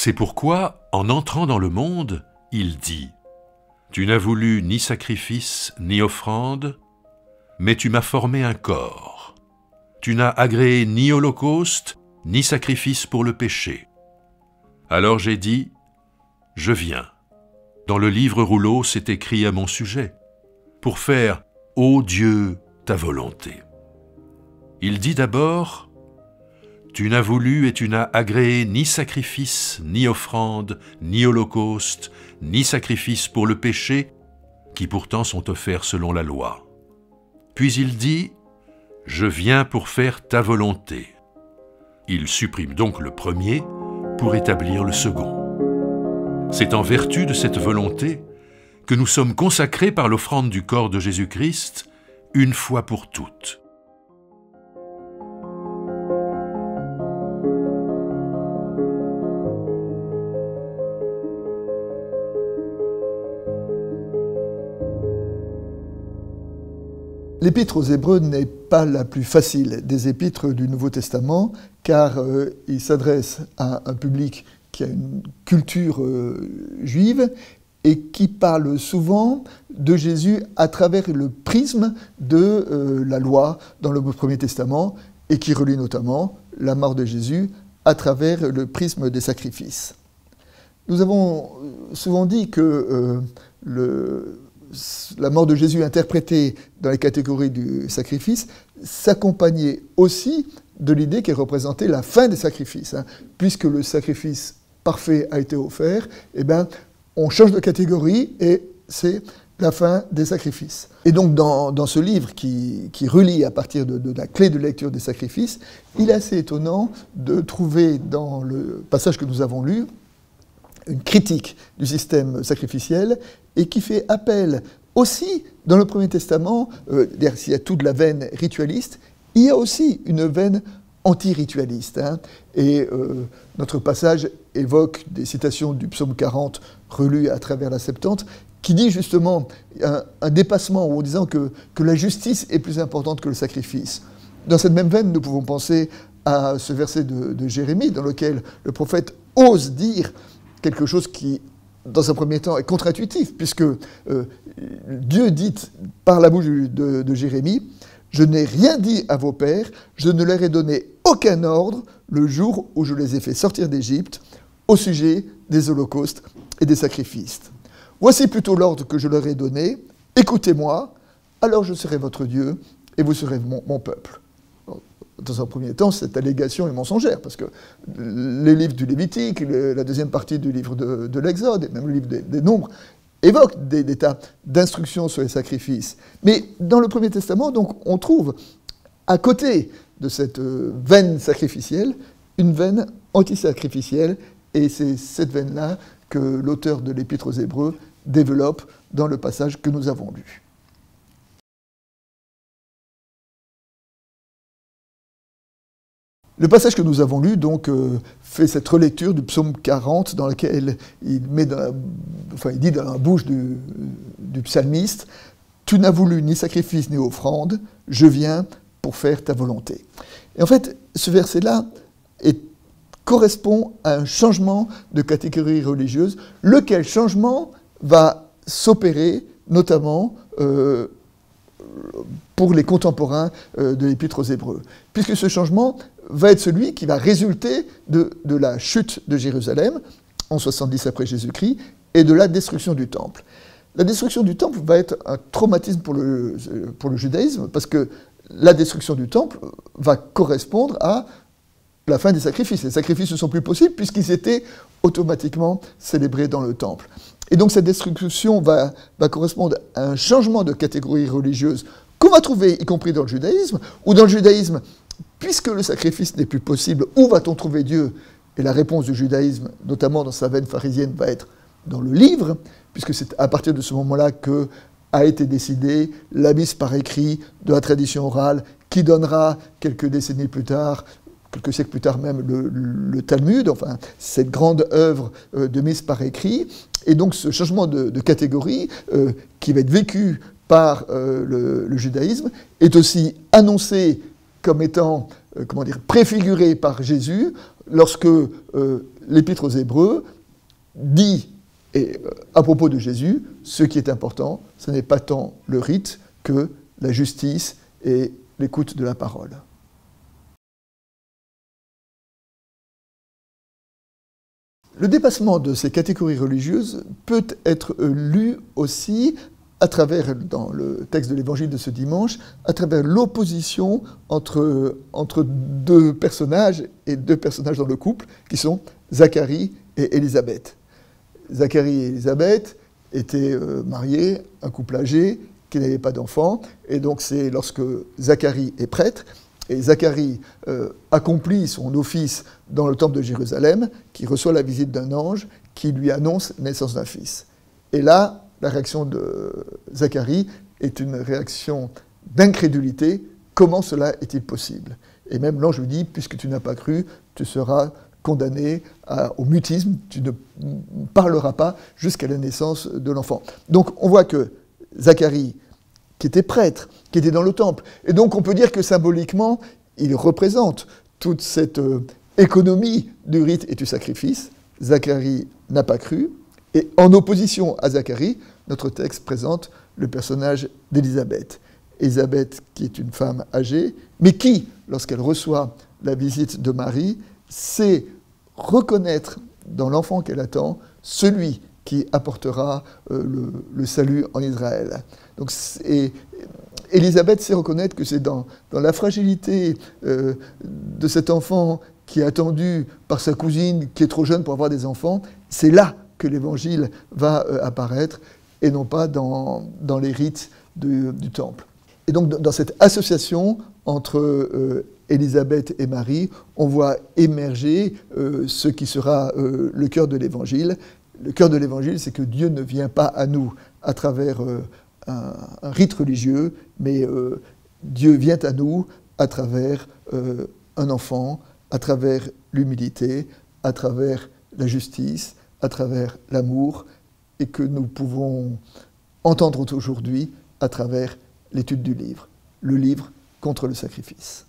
C'est pourquoi, en entrant dans le monde, il dit « Tu n'as voulu ni sacrifice ni offrande, mais tu m'as formé un corps. Tu n'as agréé ni holocauste, ni sacrifice pour le péché. Alors j'ai dit « Je viens ». Dans le livre rouleau, c'est écrit à mon sujet, pour faire « Ô Dieu, ta volonté ». Il dit d'abord « Tu n'as voulu et tu n'as agréé ni sacrifice, ni offrande, ni holocauste, ni sacrifice pour le péché, qui pourtant sont offerts selon la loi. » Puis il dit « Je viens pour faire ta volonté ». Il supprime donc le premier pour établir le second. C'est en vertu de cette volonté que nous sommes consacrés par l'offrande du corps de Jésus-Christ une fois pour toutes. L'épître aux Hébreux n'est pas la plus facile des épîtres du Nouveau Testament, car il s'adresse à un public qui a une culture juive et qui parle souvent de Jésus à travers le prisme de la loi dans le Premier Testament et qui relie notamment la mort de Jésus à travers le prisme des sacrifices. Nous avons souvent dit que la mort de Jésus interprétée dans les catégories du sacrifice s'accompagnait aussi de l'idée qu'elle représentait la fin des sacrifices. Puisque le sacrifice parfait a été offert, eh bien, on change de catégorie et c'est la fin des sacrifices. Et donc dans ce livre qui relie à partir de la clé de lecture des sacrifices, il est assez étonnant de trouver dans le passage que nous avons lu une critique du système sacrificiel et qui fait appel aussi, dans le Premier Testament, s'il y a toute la veine ritualiste, il y a aussi une veine anti-ritualiste. Et notre passage évoque des citations du psaume 40 relues à travers la Septante, qui dit justement un dépassement en disant que la justice est plus importante que le sacrifice. Dans cette même veine, nous pouvons penser à ce verset de Jérémie, dans lequel le prophète ose dire quelque chose qui, dans un premier temps, est contre-intuitif, puisque Dieu dit par la bouche de Jérémie « Je n'ai rien dit à vos pères, je ne leur ai donné aucun ordre le jour où je les ai fait sortir d'Égypte au sujet des holocaustes et des sacrifices. Voici plutôt l'ordre que je leur ai donné, écoutez-moi, alors je serai votre Dieu et vous serez mon peuple. » Dans un premier temps, cette allégation est mensongère, parce que les livres du Lévitique, la deuxième partie du livre de l'Exode, et même le livre des Nombres, évoquent des tas d'instructions sur les sacrifices. Mais dans le Premier Testament, donc, on trouve, à côté de cette veine sacrificielle, une veine anti-sacrificielle, et c'est cette veine-là que l'auteur de l'Épître aux Hébreux développe dans le passage que nous avons lu. Le passage que nous avons lu donc fait cette relecture du psaume 40 dans lequel il dit dans la bouche du psalmiste « Tu n'as voulu ni sacrifice ni offrande, je viens pour faire ta volonté ». Et en fait, ce verset-là correspond à un changement de catégorie religieuse, lequel changement va s'opérer notamment pour les contemporains de l'Épître aux Hébreux, puisque ce changement va être celui qui va résulter de la chute de Jérusalem en 70 après Jésus-Christ et de la destruction du Temple. La destruction du Temple va être un traumatisme pour le judaïsme, parce que la destruction du Temple va correspondre à la fin des sacrifices. Les sacrifices ne sont plus possibles puisqu'ils étaient automatiquement célébrés dans le Temple. Et donc cette destruction va correspondre à un changement de catégorie religieuse qu'on va trouver y compris dans le judaïsme, ou dans le judaïsme, puisque le sacrifice n'est plus possible, où va-t-on trouver Dieu? Et la réponse du judaïsme, notamment dans sa veine pharisienne, va être dans le livre, puisque c'est à partir de ce moment-là que a été décidée la mise par écrit de la tradition orale, qui donnera quelques décennies plus tard, quelques siècles plus tard même, le Talmud, enfin cette grande œuvre de mise par écrit. Et donc ce changement de catégorie, qui va être vécu par le judaïsme, est aussi annoncé comme étant, comment dire, préfiguré par Jésus, lorsque l'Épître aux Hébreux dit, à propos de Jésus, ce qui est important, ce n'est pas tant le rite que la justice et l'écoute de la parole. Le dépassement de ces catégories religieuses peut être lu aussi à travers, dans le texte de l'Évangile de ce dimanche, à travers l'opposition entre deux personnages, et deux personnages dans le couple, qui sont Zacharie et Élisabeth. Zacharie et Élisabeth étaient mariés, un couple âgé, qui n'avait pas d'enfants, et donc c'est lorsque Zacharie est prêtre, et Zacharie accomplit son office dans le temple de Jérusalem, qui reçoit la visite d'un ange qui lui annonce la naissance d'un fils. Et là, la réaction de Zacharie est une réaction d'incrédulité. Comment cela est-il possible? Et même l'ange lui dit, puisque tu n'as pas cru, tu seras condamné au mutisme, tu ne parleras pas jusqu'à la naissance de l'enfant. Donc on voit que Zacharie, qui était prêtre, qui était dans le temple, et donc on peut dire que symboliquement, il représente toute cette économie du rite et du sacrifice. Zacharie n'a pas cru, et en opposition à Zacharie, notre texte présente le personnage d'Élisabeth. Élisabeth, qui est une femme âgée, mais qui, lorsqu'elle reçoit la visite de Marie, sait reconnaître dans l'enfant qu'elle attend celui qui apportera le salut en Israël. Donc, Élisabeth sait reconnaître que c'est dans la fragilité de cet enfant qui est attendu par sa cousine, qui est trop jeune pour avoir des enfants, c'est là que l'Évangile va apparaître, et non pas dans les rites du temple. Et donc, dans cette association entre Élisabeth et Marie, on voit émerger ce qui sera le cœur de l'Évangile. Le cœur de l'Évangile, c'est que Dieu ne vient pas à nous à travers un rite religieux, mais Dieu vient à nous à travers un enfant, à travers l'humilité, à travers la justice, à travers l'amour, et que nous pouvons entendre aujourd'hui à travers l'étude du livre, le livre contre le sacrifice.